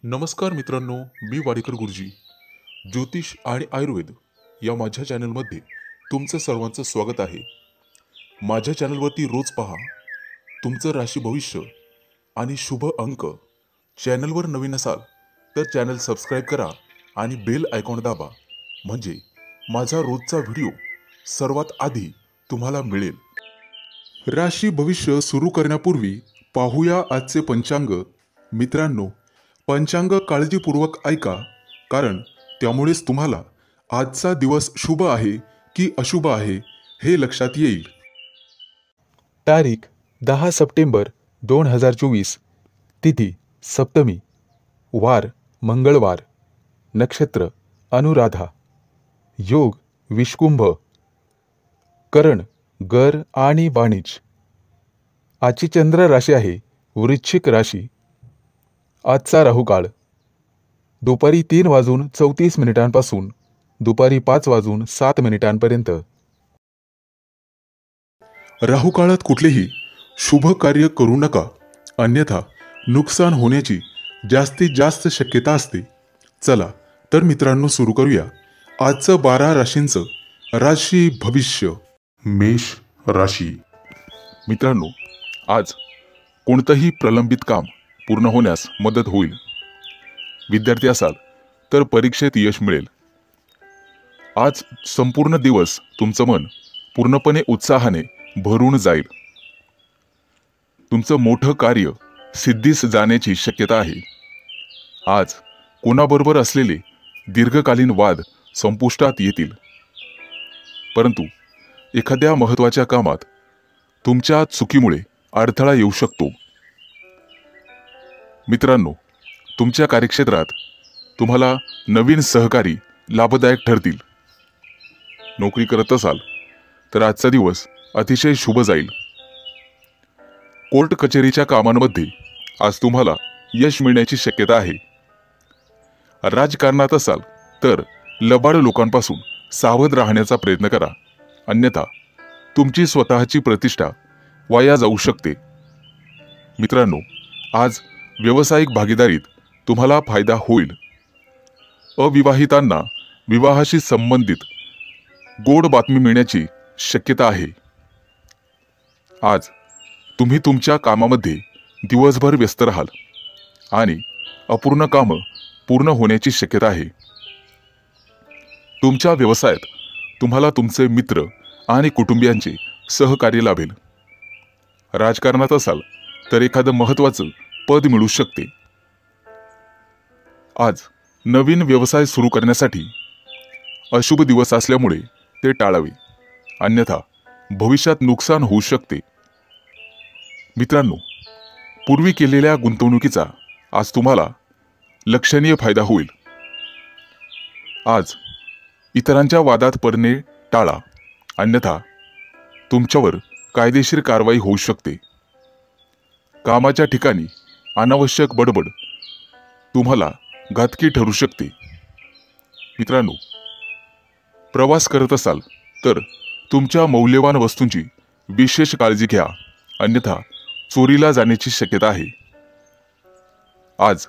नमस्कार मित्रांनो, मी वाडेकर गुरुजी. ज्योतिष आणि आयुर्वेद या माझ्या चॅनलमध्ये तुमचं सर्वांचं स्वागत आहे. माझ्या चॅनलवरती रोज पहा तुमचं राशी भविष्य आणि शुभ अंक. चॅनलवर नवीन असाल तर चॅनल सबस्क्राईब करा आणि बेल आयकॉन दाबा, म्हणजे माझा रोजचा व्हिडिओ सर्वात आधी तुम्हाला मिळेल. राशी भविष्य सुरू करण्यापूर्वी पाहूया आजचे पंचांग. मित्रांनो, पंचांग काळजीपूर्वक ऐका, कारण त्यामुळेच तुम्हाला आजचा दिवस शुभ आहे की अशुभ आहे हे लक्षात येईल. तारीख 10 सप्टेंबर 2024. तिथी सप्तमी. वार मंगळवार. नक्षत्र अनुराधा. योग विषकुंभ. करण गर आणि वाणिज्य. आजची चंद्र राशी आहे वृश्चिक राशी. आजचा राहुकाळ दुपारी 3:34 पासून दुपारी 5:07 राहुकाळात कुठलेही शुभ कार्य करू नका, अन्यथा नुकसान होण्याची जास्तीत जास्त शक्यता असते. चला तर मित्रांनो, सुरू करूया आजचं 12 राशींचं राशी भविष्य. मेष राशी. मित्रांनो, आज कोणतंही प्रलंबित काम पूर्ण होण्यास मदत होईल. विद्यार्थी असाल तर परीक्षेत यश मिळेल. आज संपूर्ण दिवस तुमचं मन पूर्णपणे उत्साहाने भरून जाईल. तुमचं मोठं कार्य सिद्धीस जाण्याची शक्यता आहे. आज कोणाबरोबर असलेले दीर्घकालीन वाद संपुष्टात येतील, परंतु एखाद्या महत्त्वाच्या कामात तुमच्या चुकीमुळे अडथळा येऊ शकतो. मित्रांनो, तुमच्या कार्यक्षेत्रात तुम्हाला नवीन सहकारी लाभदायक ठरतील. नोकरी करत असाल तर आजचा दिवस अतिशय शुभ जाईल. कोर्ट कचेरीच्या कामांमध्ये आज तुम्हाला यश मिळण्याची शक्यता आहे. राजकारणात असाल तर लबाड लोकांपासून सावध राहण्याचा प्रयत्न करा, अन्यथा तुमची स्वतःची प्रतिष्ठा वाया जाऊ शकते. मित्रांनो, आज व्यावसायिक भागीदारीत तुम्हाला फायदा होईल. अविवाहितांना विवाहाशी संबंधित गोड बातमी मिळण्याची शक्यता आहे. आज तुम्ही तुमच्या कामामध्ये दिवसभर व्यस्त राहाल आणि अपूर्ण कामं पूर्ण होण्याची शक्यता आहे. तुमच्या व्यवसायात तुम्हाला तुमचे मित्र आणि कुटुंबियांचे सहकार्य लाभेल. राजकारणात असाल तर एखादं महत्त्वाचं पद मिळू शकते. आज नवीन व्यवसाय सुरू करण्यासाठी अशुभ दिवस असल्यामुळे ते टाळावे, अन्यथा भविष्यात नुकसान होऊ शकते. मित्रांनो, पूर्वी केलेल्या गुंतवणुकीचा आज तुम्हाला लक्षणीय फायदा होईल. आज इतरांच्या वादात पडणे टाळा, अन्यथा तुमच्यावर कायदेशीर कारवाई होऊ शकते. कामाच्या ठिकाणी अनावश्यक बडबड तुम्हाला घातकी ठरू शकते. मित्रांनो, प्रवास करत असाल तर तुमच्या मौल्यवान वस्तूंची विशेष काळजी घ्या, अन्यथा चोरीला जाण्याची शक्यता आहे. आज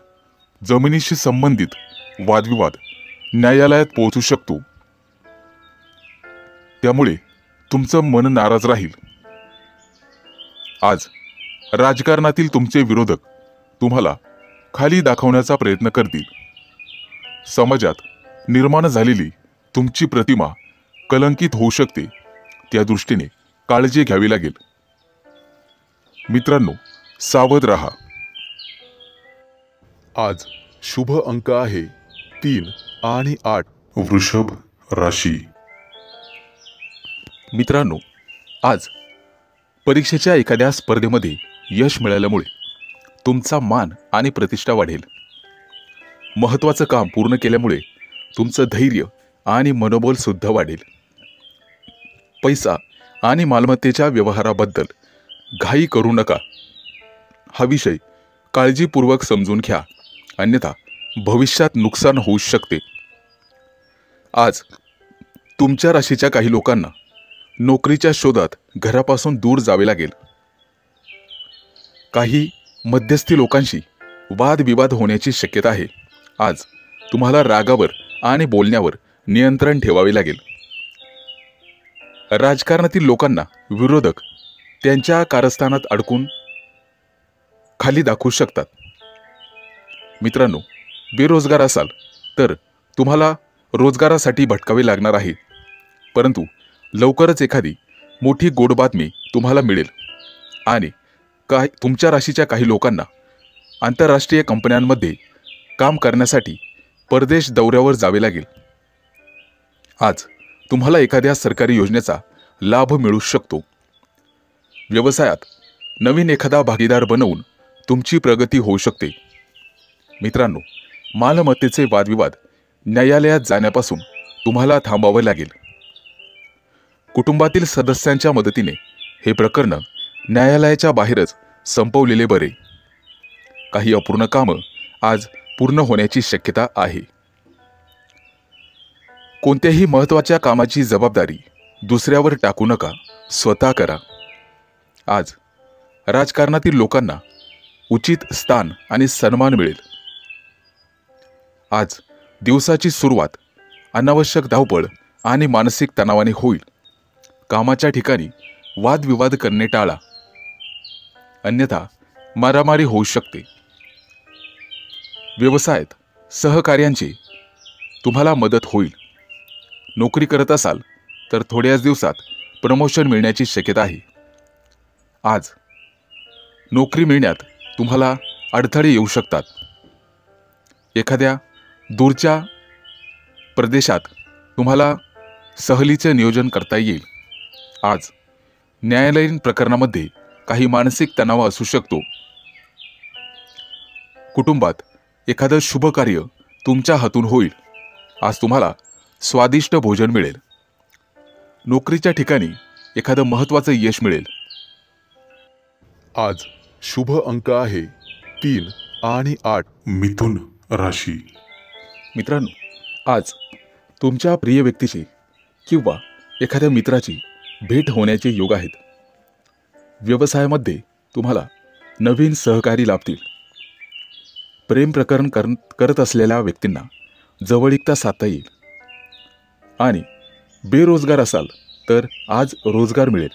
जमिनीशी संबंधित वादविवाद न्यायालयात पोहोचू शकतो, त्यामुळे तुमचं मन नाराज राहील. आज राजकारणातील तुमचे विरोधक तुम्हाला खाली दाखवण्याचा प्रयत्न करतील. समाजात निर्माण झालेली तुमची प्रतिमा कलंकित होऊ शकते, त्या दृष्टीने काळजी घ्यावी लागेल. मित्रांनो, सावध राहा. आज शुभ अंक आहे 3 आणि 8. वृषभ राशी. मित्रांनो, आज परीक्षेच्या एखाद्या स्पर्धेमध्ये यश मिळाल्यामुळे तुमचा मान आणि प्रतिष्ठा वाढेल. महत्त्वाचं काम पूर्ण केल्यामुळे तुमचं धैर्य आणि मनोबल सुद्धा वाढेल. पैसा आणि मालमत्तेच्या व्यवहाराबद्दल घाई करू नका. हा विषय काळजीपूर्वक समजून घ्या, अन्यथा भविष्यात नुकसान होऊ शकते. आज तुमच्या राशीच्या काही लोकांना नोकरीच्या शोधात घरापासून दूर जावे लागेल. काही मध्यस्थी लोकांशी वादविवाद होण्याची शक्यता आहे. आज तुम्हाला रागावर आणि बोलण्यावर नियंत्रण ठेवावे लागेल. राजकारणातील लोकांना विरोधक त्यांच्या कारस्थानात अडकून खाली दाखवू शकतात. मित्रांनो, बेरोजगार असाल तर तुम्हाला रोजगारासाठी भटकावे लागणार आहे, परंतु लवकरच एखादी मोठी गोड बातमी तुम्हाला मिळेल आणि तुमच्या राशीच्या काही लोकांना आंतरराष्ट्रीय कंपन्यांमध्ये काम करण्यासाठी परदेश दौऱ्यावर जावे लागेल. आज तुम्हाला एखाद्या सरकारी योजनेचा लाभ मिळू शकतो. व्यवसायात नवीन एखादा भागीदार बनवून तुमची प्रगती होऊ शकते. मित्रांनो, मालमत्तेचे वादविवाद न्यायालयात जाण्यापासून तुम्हाला थांबावे लागेल. कुटुंबातील सदस्यांच्या मदतीने हे प्रकरण न्यायालयाच्या बाहेरच संपवलेले बरे. काही अपूर्ण कामं आज पूर्ण होण्याची शक्यता आहे. कोणत्याही महत्त्वाच्या कामाची जबाबदारी दुसऱ्यावर टाकू नका, स्वतः करा. आज राजकारणातील लोकांना उचित स्थान आणि सन्मान मिळेल. आज दिवसाची सुरुवात अनावश्यक धावपळ आणि मानसिक तणावाने होईल. कामाच्या ठिकाणी वादविवाद करणे टाळा, अन्यथा मारामारी होऊ शकते. व्यवसायात सहकार्यांची तुम्हाला मदत होईल. नोकरी करत असाल तर थोड्याच दिवसात प्रमोशन मिळण्याची शक्यता आहे. आज नोकरी मिळण्यात तुम्हाला अडथळे येऊ शकतात. एखाद्या दूरच्या प्रदेशात तुम्हाला सहलीचे नियोजन करता येईल. आज न्यायालयीन प्रकरणामध्ये काही मानसिक तणाव असू शकतो. कुटुंबात एखादं शुभ कार्य तुमच्या हातून होईल. आज तुम्हाला स्वादिष्ट भोजन मिळेल. नोकरीच्या ठिकाणी एखादं महत्त्वाचं यश मिळेल. आज शुभ अंक आहे 3 आणि 8. मिथुन राशी. मित्रांनो, आज तुमच्या प्रिय व्यक्तीची किंवा एखाद्या मित्राची भेट होण्याचे योग आहेत. व्यवसायामध्ये तुम्हाला नवीन सहकारी लाभतील. प्रेम प्रकरण करत असलेल्या व्यक्तींना जवळीकता साधता येईल. आणि बेरोजगार असाल तर आज रोजगार मिळेल.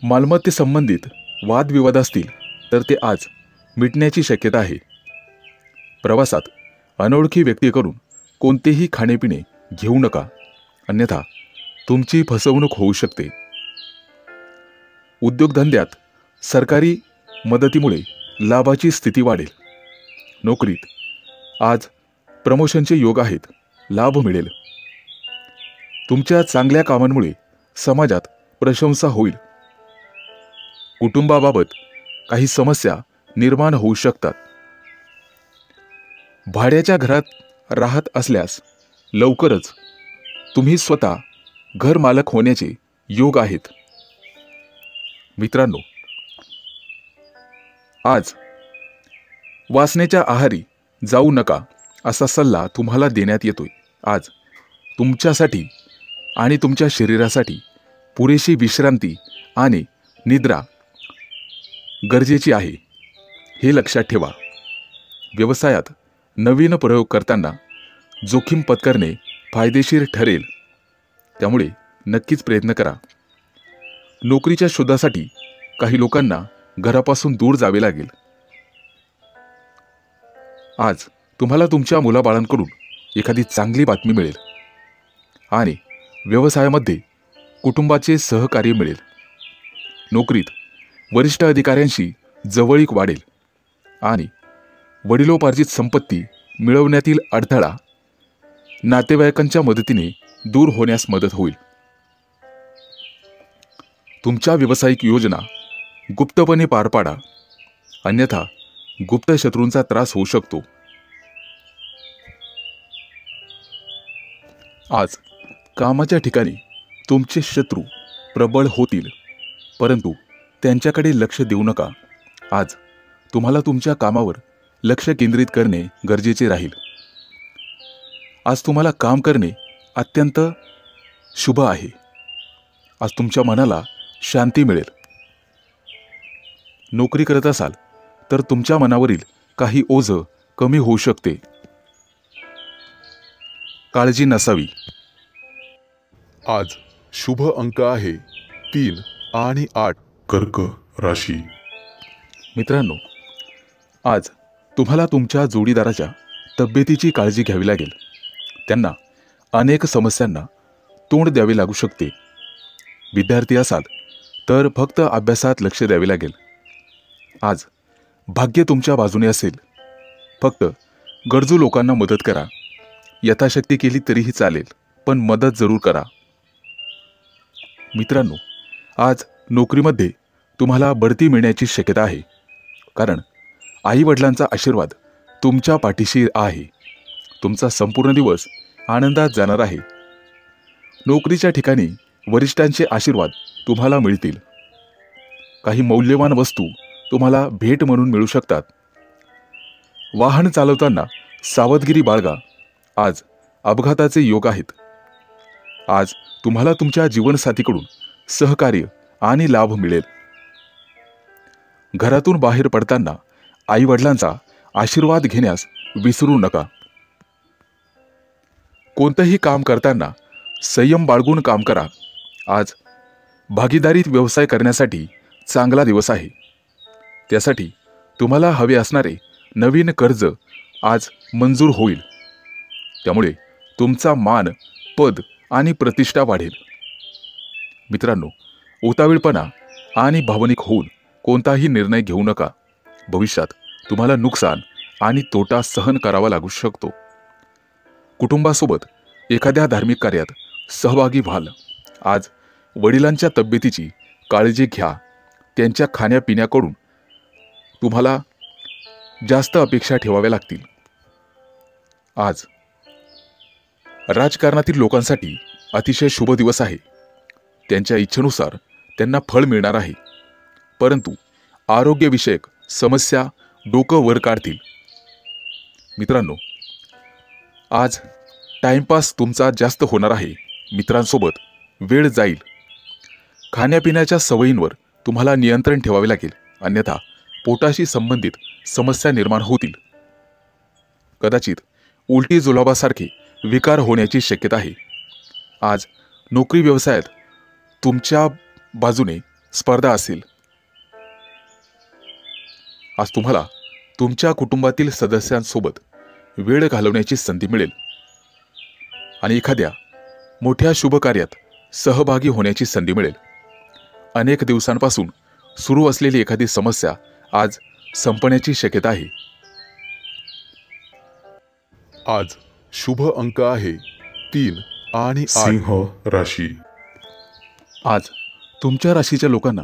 मालमत्तेसंबंधित वादविवाद असतील तर ते आज मिटण्याची शक्यता आहे. प्रवासात अनोळखी व्यक्तीकडून कोणतेही खाणेपिणे घेऊ नका, अन्यथा तुमची फसवणूक होऊ शकते. उद्योगधंद्यात सरकारी मदतीमुळे लाभाची स्थिती वाढेल. नोकरीत आज प्रमोशनचे योग आहेत, लाभ मिळेल. तुमच्या चांगल्या कामांमुळे समाजात प्रशंसा होईल. कुटुंबाबाबत काही समस्या निर्माण होऊ शकतात. भाड्याच्या घरात राहत असल्यास लवकरच तुम्ही स्वतः घर मालक होण्याचे योग आहेत. मित्रांनो, आज वासनेच्या आहारी जाऊ नका असा सल्ला तुम्हाला देण्यात येतोय. आज तुमच्यासाठी आणि तुमच्या शरीरासाठी पुरेशी विश्रांती आणि निद्रा गरजेची आहे, हे लक्षात ठेवा. व्यवसायात नवीन प्रयोग करताना जोखीम पत्करणे फायदेशीर ठरेल, त्यामुळे नक्कीच प्रयत्न करा. नोकरीच्या शोधासाठी काही लोकांना घरापासून दूर जावे लागेल. आज तुम्हाला तुमच्या मुलाबाळांकडून एखादी चांगली बातमी मिळेल आणि व्यवसायामध्ये कुटुंबाचे सहकार्य मिळेल. नोकरीत वरिष्ठ अधिकाऱ्यांशी जवळीक वाढेल आणि वडिलोपार्जित संपत्ती मिळवण्यातील अडथळा नातेवाईकांच्या मदतीने दूर होण्यास मदत होईल. तुमच्या व्यावसायिक योजना गुप्तपणे पार पाडा, अन्यथा गुप्त शत्रूंचा त्रास होऊ शकतो. आज कामाच्या ठिकाणी तुमचे शत्रू प्रबळ होतील, परंतु त्यांच्याकडे लक्ष देऊ नका. आज तुम्हाला तुमच्या कामावर लक्ष केंद्रित करणे गरजेचे राहील. आज तुम्हाला काम करणे अत्यंत शुभ आहे. आज तुमच्या मनाला शांती मिळेल. नोकरी करत असाल तर तुमच्या मनावरील काही ओझं कमी होऊ शकते. काळजी नसावी. आज शुभ अंक आहे 3 आणि 8. कर्क राशी. मित्रांनो, आज तुम्हाला तुमच्या जोडीदाराच्या तब्येतीची काळजी घ्यावी लागेल. त्यांना अनेक समस्यांना तोंड द्यावे लागू शकते. विद्यार्थी असाल तर फक्त अभ्यासात लक्ष द्यावे लागेल. आज भाग्य तुमच्या बाजूने असेल. फक्त गरजू लोकांना मदत करा. यथाशक्ती केली तरीही चालेल, पण मदत जरूर करा. मित्रांनो, आज नोकरीमध्ये तुम्हाला बढती मिळण्याची शक्यता आहे, कारण आई-वडिलांचा आशीर्वाद तुमच्या पाठीशी आहे. तुमचा संपूर्ण दिवस आनंदात जाणार आहे. नोकरीच्या ठिकाणी वरिष्ठांचे आशीर्वाद तुम्हाला मिळतील. काही मौल्यवान वस्तू तुम्हाला भेट म्हणून मिळू शकतात. वाहन चालवताना सावधगिरी बाळगा. आज अपघाताचे योग आहेत. आज तुम्हाला तुमच्या जीवनसाथीकडून सहकार्य आणि लाभ मिळेल. घरातून बाहेर पडताना आई-वडिलांचा आशीर्वाद घेण्यास विसरू नका. कोणतंही काम करताना संयम बाळगून काम करा. आज भागीदारीत व्यवसाय करण्यासाठी चांगला दिवस आहे. त्यासाठी तुम्हाला हवे असणारे नवीन कर्ज आज मंजूर होईल. त्यामुळे तुमचा मान, पद आणि प्रतिष्ठा वाढेल. मित्रांनो, उतावीळपणा आणि भावनिक होऊन कोणताही निर्णय घेऊ नका. भविष्यात तुम्हाला नुकसान आणि तोटा सहन करावा लागू शकतो. कुटुंबासोबत एखाद्या धार्मिक कार्यात सहभागी व्हाल. आज वडिलांच्या तब्येतीची काळजी घ्या. त्यांच्या खाण्यापिण्याकडून तुम्हाला जास्त अपेक्षा ठेवाव्या लागतील. आज राजकारणातील लोकांसाठी अतिशय शुभ दिवस आहे. त्यांच्या इच्छेनुसार त्यांना फळ मिळणार आहे. परंतु आरोग्यविषयक समस्या डोकं वर काढतील. मित्रांनो, आज टाइमपास तुमचा जास्त होणार आहे. मित्रांसोबत वेळ जाईल. खाण्यापिण्याच्या सवयींवर तुम्हाला नियंत्रण ठेवावे लागेल, अन्यथा पोटाशी संबंधित समस्या निर्माण होतील. कदाचित उलटी जुलाबासारखे विकार होण्याची शक्यता आहे. आज नोकरी व्यवसायात तुमच्या बाजूने स्पर्धा असेल. आज तुम्हाला तुमच्या कुटुंबातील सदस्यांसोबत वेळ घालवण्याची संधी मिळेल आणि एखाद्या मोठ्या शुभ कार्यात सहभागी होण्याची संधी मिळेल. अनेक दिवसांपासून सुरू असलेली एखादी समस्या आज संपण्याची शक्यता आहे. आज शुभ अंक आहे 3 आणि 8. सिंह राशी. आज तुमच्या राशीच्या लोकांना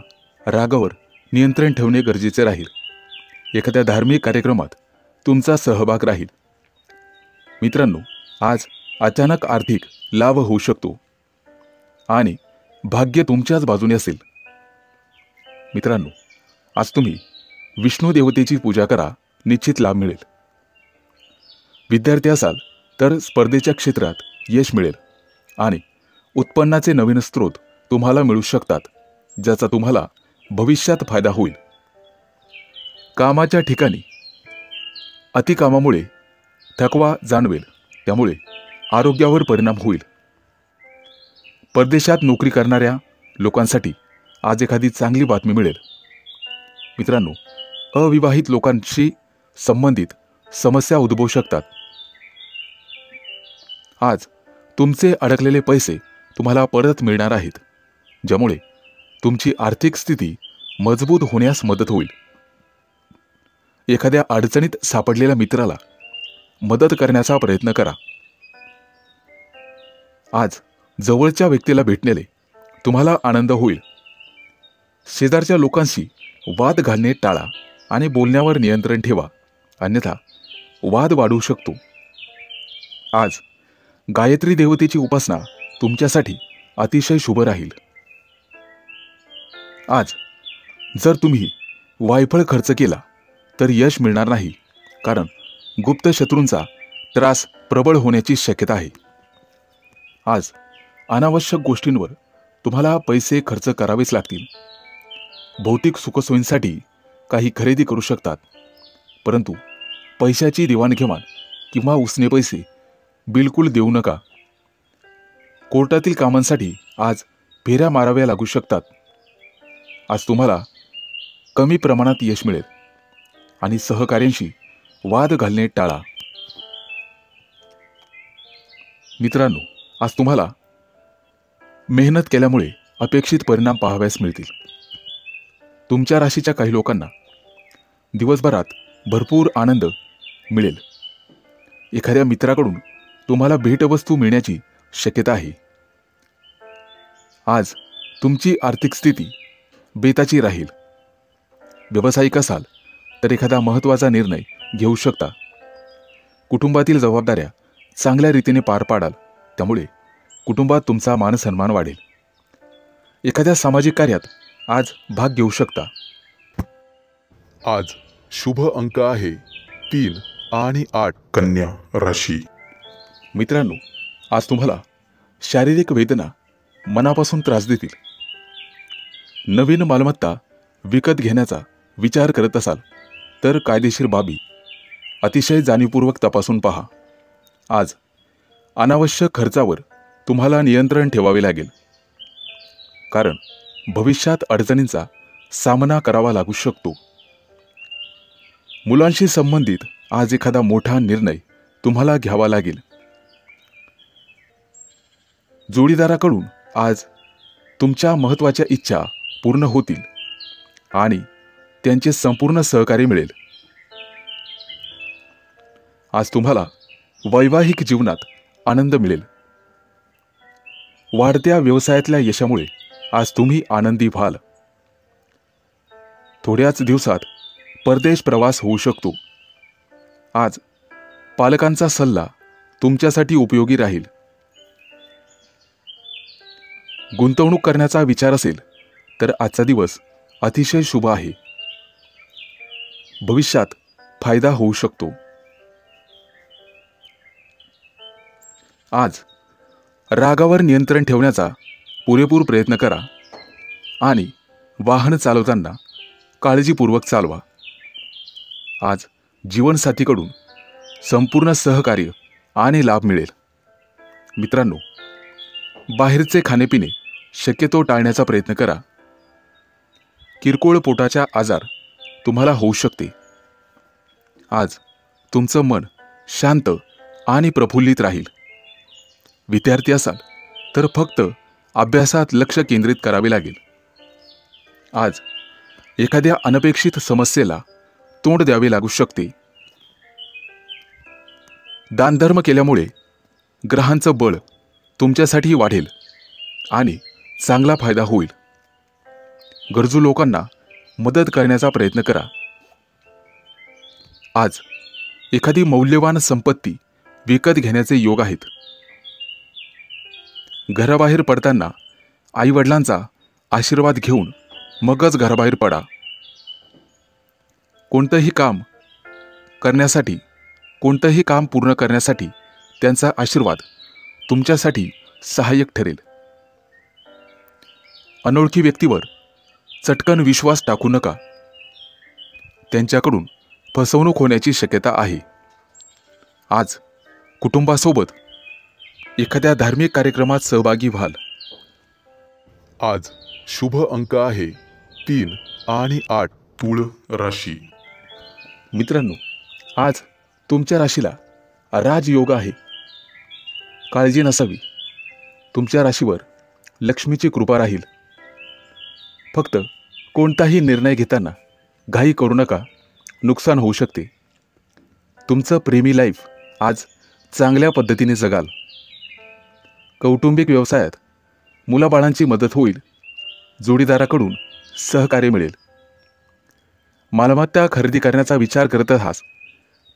रागावर नियंत्रण ठेवणे गरजेचे राहील. एखाद्या धार्मिक कार्यक्रमात तुमचा सहभाग राहील. मित्रांनो, आज अचानक आर्थिक लाभ होऊ शकतो आणि भाग्य तुमच्याच बाजूने असेल. मित्रांनो, आज तुम्ही विष्णू देवतेची पूजा करा. निश्चित लाभ मिळेल. विद्यार्थी असाल तर स्पर्धेच्या क्षेत्रात यश मिळेल आणि उत्पन्नाचे नवीन स्रोत तुम्हाला मिळू शकतात, ज्याचा तुम्हाला भविष्यात फायदा होईल. कामाच्या ठिकाणी अतिकामामुळे थकवा जाणवेल, त्यामुळे आरोग्यावर परिणाम होईल. परदेशात नोकरी करणाऱ्या लोकांसाठी आज एखादी चांगली बातमी मिळेल. मित्रांनो, अविवाहित लोकांशी संबंधित समस्या उद्भवू शकतात. आज तुमचे अडकलेले पैसे तुम्हाला परत मिळणार आहेत, ज्यामुळे तुमची आर्थिक स्थिती मजबूत होण्यास मदत होईल. एखाद्या अडचणीत सापडलेल्या मित्राला मदत करण्याचा प्रयत्न करा. आज जवळच्या व्यक्तीला भेटण्याने तुम्हाला आनंद होईल. शेजारच्या लोकांशी वाद घालणे टाळा आणि बोलण्यावर नियंत्रण ठेवा, अन्यथा वाद वाढू शकतो. आज गायत्री देवतेची उपासना तुमच्यासाठी अतिशय शुभ राहील. आज जर तुम्ही वायफळ खर्च केला तर यश मिळणार नाही, कारण गुप्त शत्रूंचा त्रास प्रबळ होण्याची शक्यता आहे. आज अनावश्यक गोष्टींवर तुम्हाला पैसे खर्च करावेच लागतील. भौतिक सुखसोयींसाठी काही खरेदी करू शकतात, परंतु पैशाची देवाणघेवाण किंवा उसने पैसे बिलकुल देऊ नका. कोर्टातील कामांसाठी आज फेऱ्या माराव्या लागू शकतात. आज तुम्हाला कमी प्रमाणात यश मिळेल आणि सहकार्यांशी वाद घालणे टाळा. मित्रांनो, आज तुम्हाला मेहनत केल्यामुळे अपेक्षित परिणाम पाहाव्यास मिळतील. तुमच्या राशीच्या काही लोकांना दिवसभरात भरपूर आनंद मिळेल. एखाद्या मित्राकडून तुम्हाला भेटवस्तू मिळण्याची शक्यता आहे. आज तुमची आर्थिक स्थिती बेताची राहील. व्यावसायिक असाल तर एखादा महत्त्वाचा निर्णय घेऊ शकता. कुटुंबातील जबाबदाऱ्या चांगल्या रीतीने पार पाडाल, त्यामुळे कुटुंबात तुमचा मानसन्मान वाढेल. एखाद्या सामाजिक कार्यात आज भाग घेऊ शकता. आज शुभ अंक आहे 3 आणि 8. कन्या राशी. मित्रांनो, आज तुम्हाला शारीरिक वेदना मनापासून त्रास देतील. नवीन मालमत्ता विकत घेण्याचा विचार करत असाल तर कायदेशीर बाबी अतिशय जाणीवपूर्वक तपासून पहा. आज अनावश्यक खर्चावर तुम्हाला नियंत्रण ठेवावे लागेल, कारण भविष्यात अडचणींचा सामना करावा लागू शकतो. मुलांशी संबंधित आज एखादा मोठा निर्णय तुम्हाला घ्यावा लागेल. जोडीदाराकडून आज तुमच्या महत्त्वाच्या इच्छा पूर्ण होतील आणि त्यांचे संपूर्ण सहकार्य मिळेल. आज तुम्हाला वैवाहिक जीवनात आनंद मिळेल. वाढत्या व्यवसायातल्या यशामुळे आज तुम्ही आनंदी व्हाल. थोड्याच दिवसात परदेश प्रवास होऊ शकतो. आज पालकांचा सल्ला तुमच्यासाठी उपयोगी राहील. गुंतवणूक करण्याचा विचार असेल तर आजचा दिवस अतिशय शुभ आहे. भविष्यात फायदा होऊ शकतो. आज रागावर नियंत्रण ठेवण्याचा पुरेपूर प्रयत्न करा आणि वाहन चालवताना काळजीपूर्वक चालवा. आज जीवनसाथीकडून संपूर्ण सहकार्य आणि लाभ मिळेल. मित्रांनो, बाहेरचे खाणेपिणे शक्यतो टाळण्याचा प्रयत्न करा. किरकोळ पोटाचा आजार तुम्हाला होऊ शकते. आज तुमचं मन शांत आणि प्रफुल्लित राहील. विद्यार्थी असाल तर फक्त अभ्यासात लक्ष केंद्रित करावे लागेल. आज एखाद्या अनपेक्षित समस्येला तोंड द्यावे लागू शकते. दानधर्म केल्यामुळे ग्रहांचं बळ तुमच्यासाठी वाढेल आणि चांगला फायदा होईल. गरजू लोकांना मदत करण्याचा प्रयत्न करा. आज एखादी मौल्यवान संपत्ती विकत घेण्याचे योग आहेत. घराबाहेर पडताना आईवडिलांचा आशीर्वाद घेऊन मगच घराबाहेर पडा. कोणतंही काम पूर्ण करण्यासाठी त्यांचा आशीर्वाद तुमच्यासाठी सहाय्यक ठरेल. अनोळखी व्यक्तीवर चटकन विश्वास टाकू नका. त्यांच्याकडून फसवणूक होण्याची शक्यता आहे. आज कुटुंबासोबत एखाद्या धार्मिक कार्यक्रमात सहभागी व्हाल. आज शुभ अंक आहे 3 आणि 8. तुळ राशी. मित्रांनो, आज तुमच्या राशीला राजयोग आहे. काळजी नसावी. तुमच्या राशीवर लक्ष्मीची कृपा राहील. फक्त कोणताही निर्णय घेताना घाई करू नका, नुकसान होऊ शकते. तुमचं प्रेमी लाईफ आज चांगल्या पद्धतीने जगाल. कौटुंबिक व्यवसायात मुलाबाळांची मदत होईल. जोडीदाराकडून सहकार्य मिळेल. मालमत्ता खरेदी करण्याचा विचार करत आहात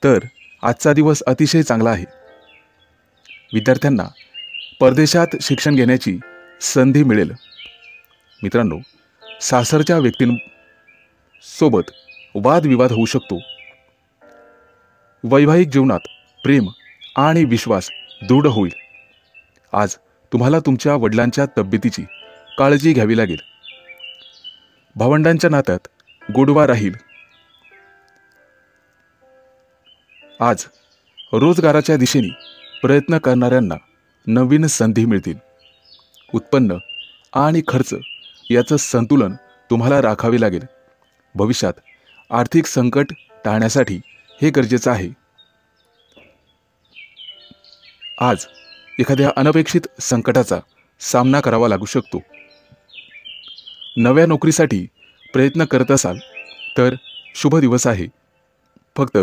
तर आजचा दिवस अतिशय चांगला आहे. विद्यार्थ्यांना परदेशात शिक्षण घेण्याची संधी मिळेल. मित्रांनो, सासरच्या व्यक्तींसोबत वादविवाद होऊ शकतो. वैवाहिक जीवनात प्रेम आणि विश्वास दृढ होईल. आज तुम्हाला तुमच्या वडिलांच्या तब्येतीची काळजी घ्यावी लागेल. भावंडांच्या नात्यात गोडवा राहील आज रोजगाराच्या दिशेने प्रयत्न करणाऱ्यांना नवीन संधी मिळतील. उत्पन्न आणि खर्च याचं संतुलन तुम्हाला राखावे लागेल. भविष्यात आर्थिक संकट टाळण्यासाठी हे गरजेचं आहे. आज एखाद्या अनपेक्षित संकटाचा सामना करावा लागू शकतो. नव्या नोकरीसाठी प्रयत्न करत असाल तर शुभ दिवस आहे. फक्त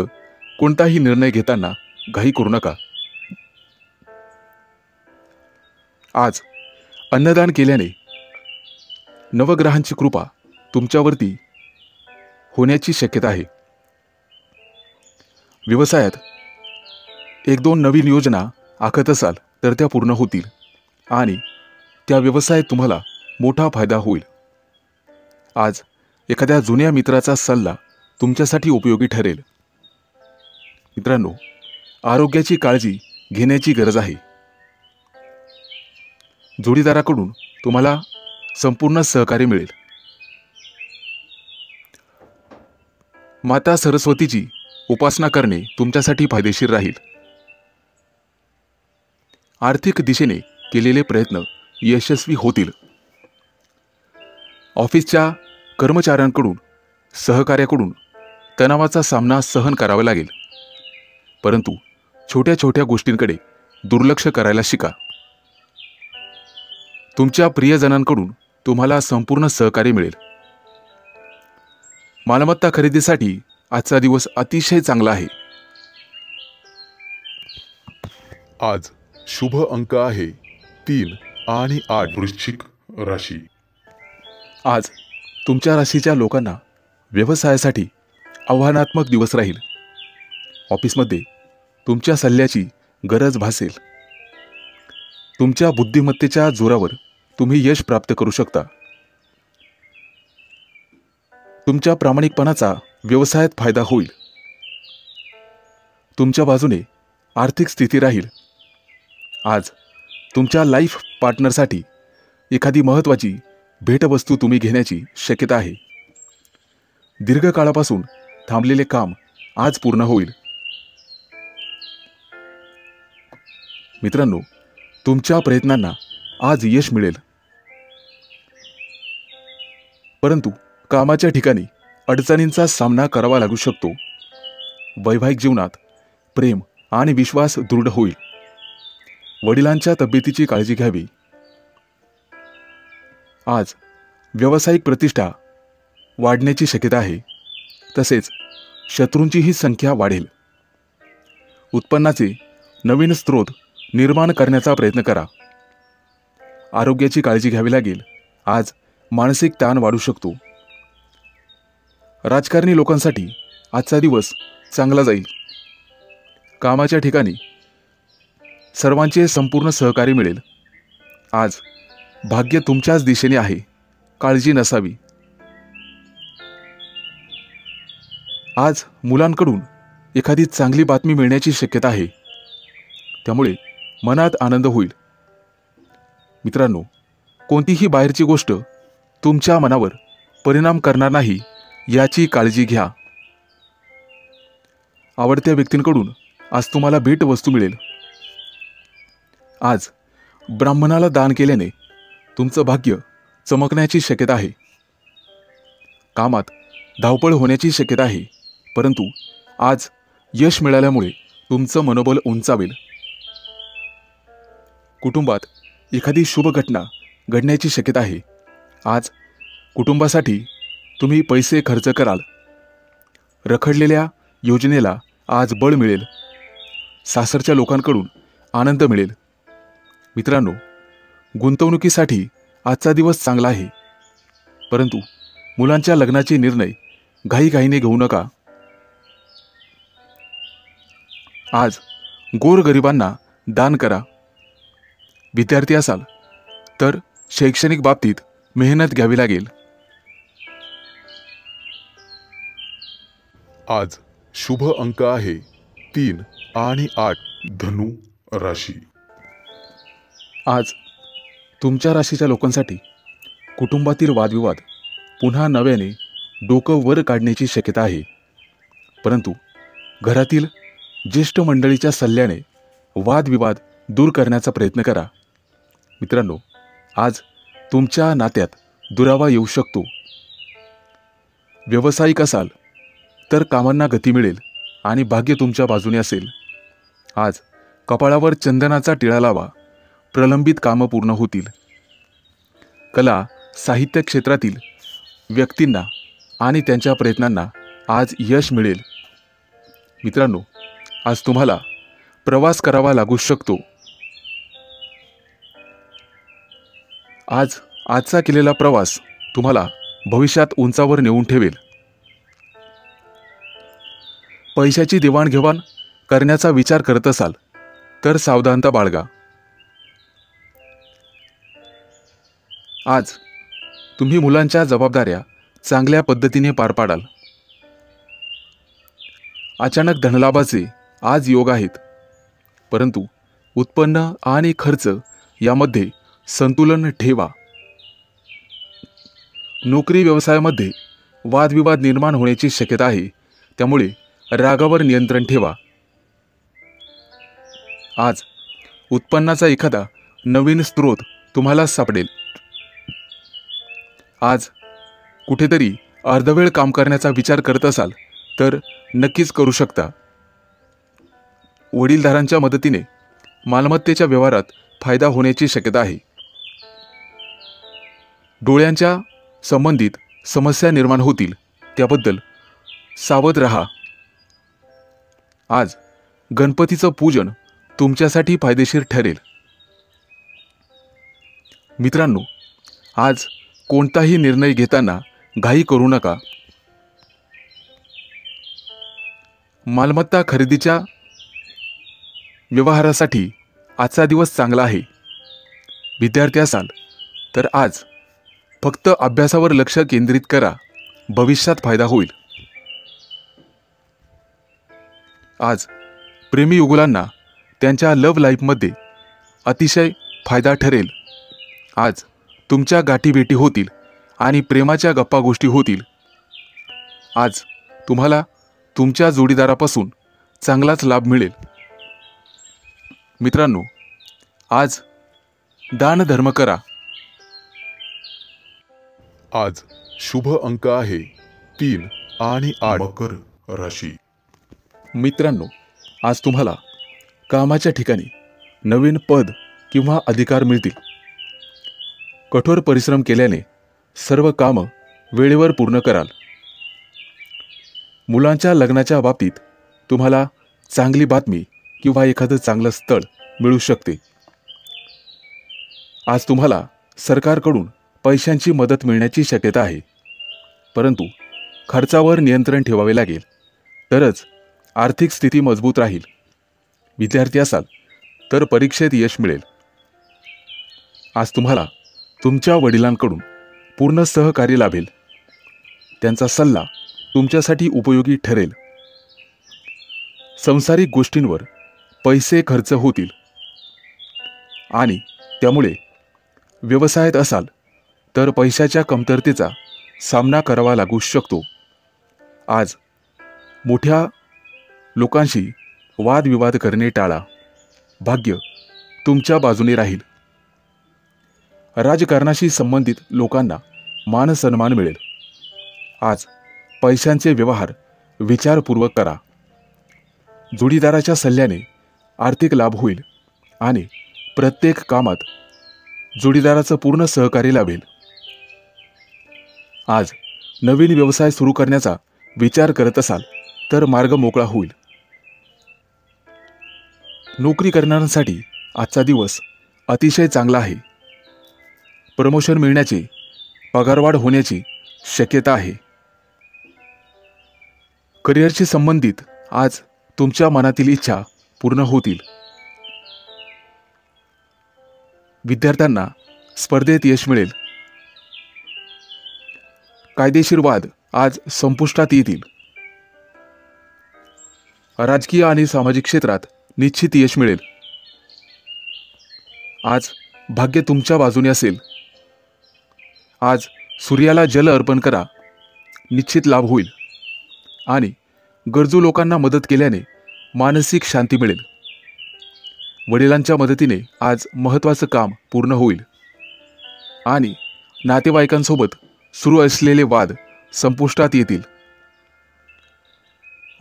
कोणताही निर्णय घेताना घाई करू नका. आज अन्नदान केल्याने नवग्रहांची कृपा तुमच्यावरती होण्याची शक्यता आहे. व्यवसायात 1-2 नवीन योजना आखत असाल तर त्या पूर्ण होतील आणि त्या व्यवसायात तुम्हाला मोठा फायदा होईल. आज एखाद्या जुन्या मित्राचा सल्ला तुमच्यासाठी उपयोगी ठरेल. मित्रांनो, आरोग्याची काळजी घेण्याची गरज आहे. जोडीदाराकडून तुम्हाला संपूर्ण सहकार्य मिळेल. माता सरस्वतीची उपासना करणे तुमच्यासाठी फायदेशीर राहील. आर्थिक दिशेने केलेले प्रयत्न यशस्वी होतील. ऑफिसच्या कर्मचाऱ्यांकडून सहकार्याकडून तणावाचा सामना सहन करावा लागेल. परंतु छोट्या छोट्या गोष्टींकडे दुर्लक्ष करायला शिका. तुमच्या प्रियजनांकडून तुम्हाला संपूर्ण सहकार्य मिळेल. मालमत्ता खरेदीसाठी आजचा दिवस अतिशय चांगला आहे. आज शुभ अंक आहे 3 आणि 8. वृश्चिक राशी. आज तुमच्या राशीच्या लोकांना व्यवसायासाठी आव्हानात्मक दिवस राहील. ऑफिसमध्ये तुमच्या सल्ल्याची गरज भासेल. तुमच्या बुद्धिमत्तेच्या जोरावर तुम्ही यश प्राप्त करू शकता. तुमच्या प्रामाणिकपणाचा व्यवसायात फायदा होईल. तुमच्या बाजूने आर्थिक स्थिती राहील. आज तुमच्या लाईफ पार्टनरसाठी एखादी महत्त्वाची भेटवस्तू तुम्ही घेण्याची शक्यता आहे. दीर्घकाळापासून थांबलेले काम आज पूर्ण होईल. मित्रांनो, तुमच्या प्रयत्नांना आज यश मिळेल. परंतु कामाच्या ठिकाणी अडचणींचा सामना करावा लागू शकतो. वैवाहिक जीवनात प्रेम आणि विश्वास दृढ होईल. वडिलांच्या तब्येतीची काळजी घ्यावी. आज व्यावसायिक प्रतिष्ठा वाढण्याची शक्यता आहे. तसेच शत्रूंचीही संख्या वाढेल. उत्पन्नाचे नवीन स्रोत निर्माण करण्याचा प्रयत्न करा. आरोग्याची काळजी घ्यावी लागेल. आज मानसिक ताण वाढू शकतो. राजकारणी लोकांसाठी आजचा दिवस चांगला जाईल. कामाच्या ठिकाणी सर्वांचे संपूर्ण सहकार्य मिळेल. आज भाग्य तुमच्याच दिशेने आहे. काळजी नसावी. आज मुलांकडून एखादी चांगली बातमी मिळण्याची शक्यता आहे. त्यामुळे मनात आनंद होईल. मित्रांनो, कोणतीही बाहेरची गोष्ट तुमच्या मनावर परिणाम करणार नाही याची काळजी घ्या. आवडत्या व्यक्तींकडून आज तुम्हाला भेटवस्तू मिळेल. आज ब्राह्मणाला दान केल्याने तुमचं भाग्य चमकण्याची शक्यता आहे. कामात धावपळ होण्याची शक्यता आहे. परंतु आज यश मिळाल्यामुळे तुमचं मनोबल उंचावेल. कुटुंबात एखादी शुभ घटना घडण्याची शक्यता आहे. आज कुटुंबासाठी तुम्ही पैसे खर्च कराल. रखडलेल्या योजनेला आज बळ मिळेल. सासरच्या लोकांकडून आनंद मिळेल. मित्रांनो, गुंतवणुकीसाठी आजचा दिवस चांगला आहे. परंतु मुलांच्या लग्नाचे निर्णय घाईघाईने घेऊ नका. आज गोरगरिबांना दान करा. विद्यार्थी असाल तर शैक्षणिक बाबतीत मेहनत घ्यावी लागेल. आज शुभ अंक आहे 3 आणि 8. धनु राशी. आज तुमच्या राशीच्या लोकांसाठी कुटुंबातील वादविवाद पुन्हा नव्याने डोकं वर काढण्याची शक्यता आहे. परंतु घरातील ज्येष्ठ मंडळीच्या सल्ल्याने वादविवाद दूर करण्याचा प्रयत्न करा. मित्रांनो, आज तुमच्या नात्यात दुरावा येऊ शकतो. व्यावसायिक असाल तर कामांना गती मिळेल आणि भाग्य तुमच्या बाजूने असेल. आज कपाळावर चंदनाचा टिळा लावा, प्रलंबित कामं पूर्ण होतील. कला साहित्य क्षेत्रातील व्यक्तींना आणि त्यांच्या प्रयत्नांना आज यश मिळेल. मित्रांनो, आज तुम्हाला प्रवास करावा लागू शकतो. आजचा केलेला प्रवास तुम्हाला भविष्यात उंचावर नेऊन ठेवेल. पैशाची देवाणघेवाण करण्याचा विचार करत असाल तर सावधानता बाळगा. आज तुम्ही मुलांच्या जबाबदाऱ्या चांगल्या पद्धतीने पार पाडाल. अचानक धनलाभाचे आज योग आहेत, परंतु उत्पन्न आणि खर्च यामध्ये संतुलन ठेवा. नोकरी व्यवसायामध्ये वादविवाद निर्माण होण्याची शक्यता आहे, त्यामुळे रागावर नियंत्रण ठेवा. आज उत्पन्नाचा एखादा नवीन स्रोत तुम्हाला सापडेल. आज कुठेतरी अर्धवेळ काम करण्याचा विचार करत असाल तर नक्कीच करू शकता. वडीलधारांच्या मदतीने मालमत्तेच्या व्यवहारात फायदा होण्याची शक्यता आहे. डोळ्यांच्या संबंधित समस्या निर्माण होतील, त्याबद्दल सावध रहा. आज गणपतीचं पूजन तुमच्यासाठी फायदेशीर ठरेल. मित्रांनो, आज कोणताही निर्णय घेताना घाई करू नका. मालमत्ता खरेदीच्या व्यवहारासाठी आजचा दिवस चांगला आहे. विद्यार्थी असाल तर आज फक्त अभ्यासावर लक्ष केंद्रित करा, भविष्यात फायदा होईल. आज प्रेमी युगुलांना त्यांच्या लव्ह लाईफमध्ये अतिशय फायदा ठरेल. आज तुमच्या गाठीभेटी होतील आणि प्रेमाच्या गप्पा गोष्टी होतील. आज तुम्हाला तुमच्या जोडीदारापासून चांगलाच लाभ मिळेल. मित्रांनो, आज दानधर्म करा. आज शुभ अंक आहे 3 आणि 8. मकर राशी. मित्रांनो, आज तुम्हाला कामाच्या ठिकाणी नवीन पद किंवा अधिकार मिळतील. कठोर परिश्रम केल्याने सर्व कामं वेळेवर पूर्ण कराल. मुलांच्या लग्नाच्या बाबतीत तुम्हाला चांगली बातमी किंवा एखादं चांगलं स्थळ मिळू शकते. आज तुम्हाला सरकारकडून पैशांची मदत मिळण्याची शक्यता आहे, परंतु खर्चावर नियंत्रण ठेवावे लागेल, तरच आर्थिक स्थिती मजबूत राहील. विद्यार्थी असाल तर परीक्षेत यश मिळेल. आज तुम्हाला तुमच्या वडिलांकडून पूर्ण सहकार्य लाभेल. त्यांचा सल्ला तुमच्यासाठी उपयोगी ठरेल. सांसारिक गोष्टींवर पैसे खर्च होतील आणि त्यामुळे व्यवसायात असाल तर पैशाच्या कमतरतेचा सामना करावा लागू शकतो. आज मोठ्या लोकांशी वादविवाद करणे टाळा. भाग्य तुमच्या बाजूने राहील. राजकारणाशी संबंधित लोकांना मान सन्मान मिळेल. आज पैशांचे व्यवहार विचारपूर्वक करा. जोडीदाराच्या सल्ल्याने आर्थिक लाभ होईल आणि प्रत्येक कामात जोडीदाराचं पूर्ण सहकार्य लाभेल. आज नवीन व्यवसाय सुरू करण्याचा विचार करत असाल तर मार्ग मोकळा होईल. नोकरी करणाऱ्यांसाठी आजचा दिवस अतिशय चांगला आहे. प्रमोशन मिळण्याची, पगारवाढ होण्याची शक्यता आहे. करिअरशी संबंधित आज तुमच्या मनातील इच्छा पूर्ण होतील. विद्यार्थ्यांना स्पर्धेत यश मिळेल. कायदेशीर वाद आज संपुष्टात येतील. राजकीय आणि सामाजिक क्षेत्रात निश्चित यश मिळेल. आज भाग्य तुमच्या बाजूने असेल. आज सूर्याला जल अर्पण करा, निश्चित लाभ होईल. आणि गरजू लोकांना मदत केल्याने मानसिक शांती मिळेल. वडिलांच्या मदतीने आज महत्त्वाचं काम पूर्ण होईल आणि नातेवाईकांसोबत सुरू असलेले वाद संपुष्टात येतील.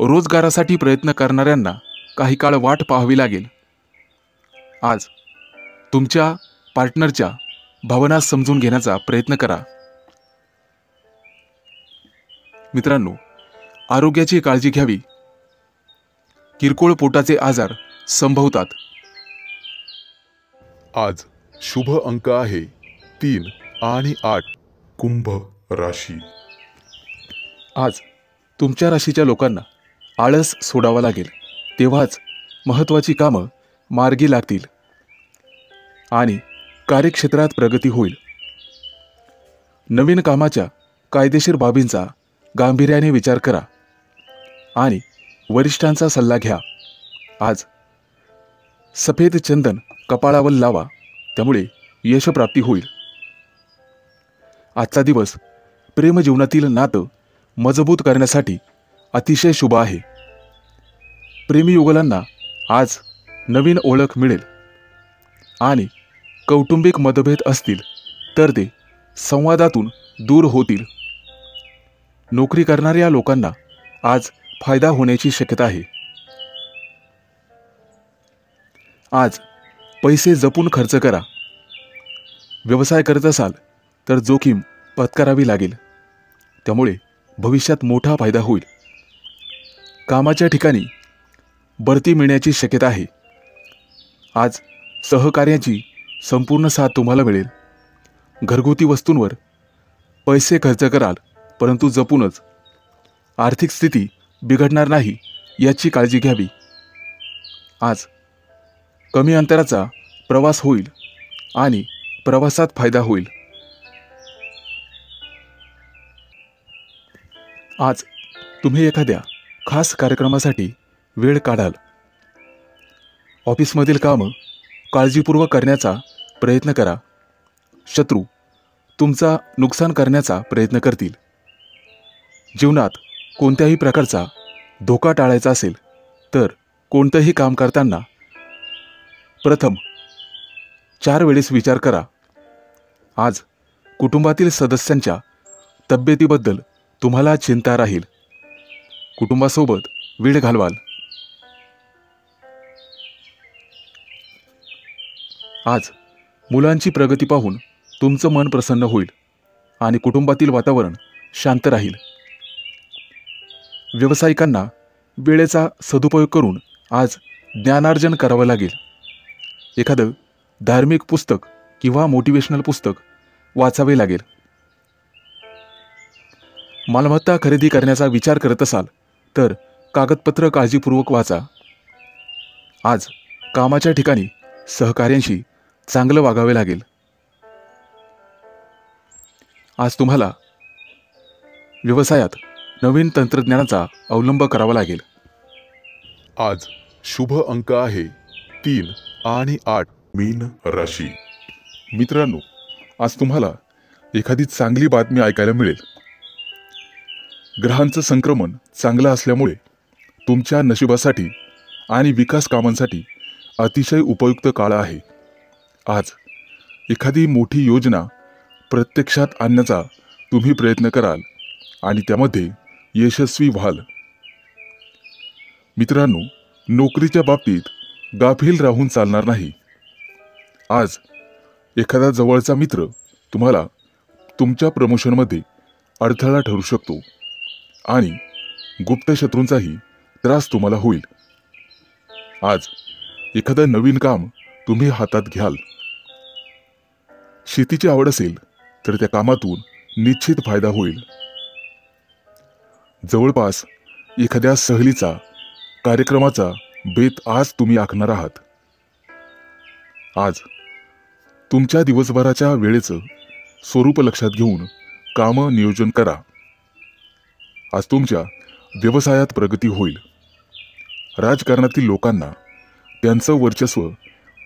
रोजगारासाठी प्रयत्न करणाऱ्यांना काही काळ वाट पाहावी लागेल. आज तुमच्या पार्टनरच्या भावना समजून घेण्याचा प्रयत्न करा. मित्रांनो, आरोग्याची काळजी घ्यावी. किरकोळ पोटाचे आजार संभवतात. आज शुभ अंक आहे 3 आणि 8. कुंभ राशी. आज तुमच्या राशीच्या लोकांना आळस सोडावा लागेल, तेव्हाच महत्त्वाची कामं मार्गी लागतील आणि कार्यक्षेत्रात प्रगती होईल. नवीन कामाच्या कायदेशीर बाबींचा गांभीर्याने विचार करा आणि वरिष्ठांचा सल्ला घ्या. आज सफेद चंदन कपाळावर लावा, त्यामुळे यशप्राप्ती होईल. आजचा दिवस प्रेमजीवनातील नातं मजबूत करण्यासाठी अतिशय शुभ आहे. प्रेमीयुगलांना आज नवीन ओळख मिळेल आणि कौटुंबिक मतभेद असतील तर ते संवादातून दूर होतील. नोकरी करणाऱ्या लोकांना आज फायदा होण्याची शक्यता आहे. आज पैसे जपून खर्च करा. व्यवसाय करत असाल तर जोखीम पत्करावी लागेल, त्यामुळे भविष्यात मोठा फायदा होईल. कामाच्या ठिकाणी बढती मिळण्याची शक्यता आहे. आज सहकार्याची संपूर्ण साथ तुम्हाला मिळेल. घरगुती वस्तूंवर पैसे खर्च कराल, परंतु जपूनच. आर्थिक स्थिती बिघडणार नाही याची काळजी घ्यावी. आज कमी अंतराचा प्रवास होईल आणि प्रवासात फायदा होईल. आज तुम्ही एखाद्या खास कार्यक्रमासाठी वेळ काढाल. ऑफिसमधील कामं काळजीपूर्वक करण्याचा प्रयत्न करा. शत्रू तुमचा नुकसान करण्याचा प्रयत्न करतील. जीवनात कोणत्याही प्रकारचा धोका टाळायचा असेल तर कोणतंही काम करताना प्रथम 4 वेळेस विचार करा. आज कुटुंबातील सदस्यांच्या तब्येतीबद्दल तुम्हाला चिंता राहील. कुटुंबासोबत वेळ घालवाल. आज मुलांची प्रगती पाहून तुमचं मन प्रसन्न होईल आणि कुटुंबातील वातावरण शांत राहील. व्यावसायिकांना वेळेचा सदुपयोग करून आज ज्ञानार्जन करावं लागेल. एखादं धार्मिक पुस्तक किंवा मोटिवेशनल पुस्तक वाचावे लागेल. मालमत्ता खरेदी करण्याचा विचार करत असाल तर कागदपत्र काळजीपूर्वक वाचा. आज कामाच्या ठिकाणी सहकाऱ्यांशी चांगलं वागावे लागेल. आज तुम्हाला व्यवसायात नवीन तंत्रज्ञानाचा अवलंब करावा लागेल. आज शुभ अंक आहे 3 आणि 8. मीन राशी. मित्रांनो, आज तुम्हाला एखादी चांगली बातमी ऐकायला मिळेल. ग्रहांचं संक्रमण चांगलं असल्यामुळे तुमच्या नशिबासाठी आणि विकास कामांसाठी अतिशय उपयुक्त काळ आहे. आज एखादी मोठी योजना प्रत्यक्षात आणण्याचा तुम्ही प्रयत्न कराल आणि त्यामध्ये यशस्वी व्हाल. मित्रांनो, नोकरीच्या बाबतीत गाफील राहून चालणार नाही. आज एखादा जवळचा मित्र तुम्हाला तुमच्या प्रमोशनमध्ये अडथळा ठरू शकतो आणि गुप्त शत्रूंचाही त्रास तुम्हाला होईल. आज एखादं नवीन काम तुम्ही हातात घ्याल. शेतीची आवड असेल तर त्या कामातून निश्चित फायदा होईल. जवळपास एखाद्या सहलीचा कार्यक्रमाचा बेत आज तुम्ही आखणार आहात. आज तुमच्या दिवसभराच्या वेळेचं स्वरूप लक्षात घेऊन कामं नियोजन करा. आज तुमच्या व्यवसायात प्रगती होईल. राजकारणातील लोकांना त्यांचं वर्चस्व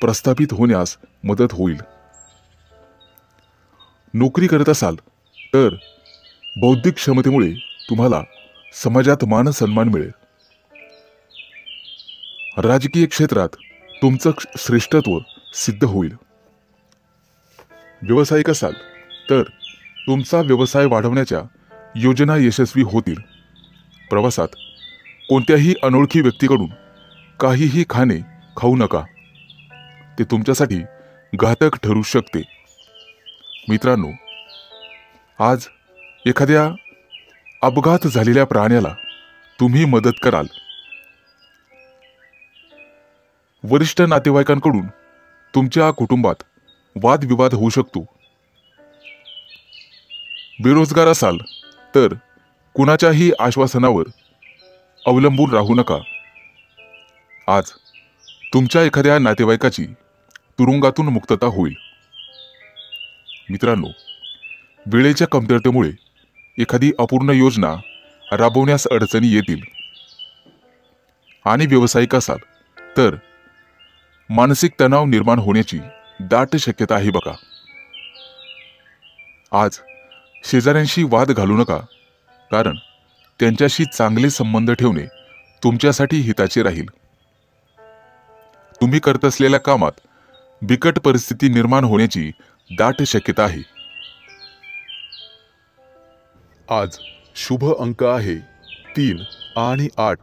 प्रस्थापित होण्यास मदत होईल. नोकरी करत असाल तर बौद्धिक क्षमतेमुळे तुम्हाला समाजात मान सन्मान मिळेल. राजकीय क्षेत्रात तुमचं श्रेष्ठत्व सिद्ध होईल. व्यावसायिक असाल तर तुमचा व्यवसाय वाढवण्याच्या योजना यशस्वी होतील. प्रवासात कोणत्याही अनोळखी व्यक्तीकडून काहीही खाऊ नका, ते तुमच्यासाठी घातक ठरू शकते. मित्रांनो, आज एखाद्या अपघात झालेल्या प्राण्याला तुम्ही मदत कराल. वरिष्ठ नातेवाईकांकडून तुमच्या कुटुंबात वादविवाद होऊ शकतो. बेरोजगार असाल तर कुणाच्याही आश्वासनावर अवलंबून राहू नका. आज तुमच्या एखाद्या नातेवाईकाची तुरुंगातून मुक्तता होईल. मित्रांनो, वेळेच्या कमतरतेमुळे एखादी अपूर्ण योजना राबवण्यास अडचणी येतील. आणि व्यावसायिक असाल तर मानसिक तणाव निर्माण होण्याची दाट शक्यता आहे बघा. आज शेजाऱ्यांशी वाद घालू नका, कारण त्यांच्याशी चांगले संबंध ठेवणे तुमच्यासाठी हिताचे राहील. तुम्ही करत असलेल्या कामात बिकट परिस्थिती निर्माण होण्याची दाट शक्यता आहे. आज शुभ अंक आहे 3 आणि 8.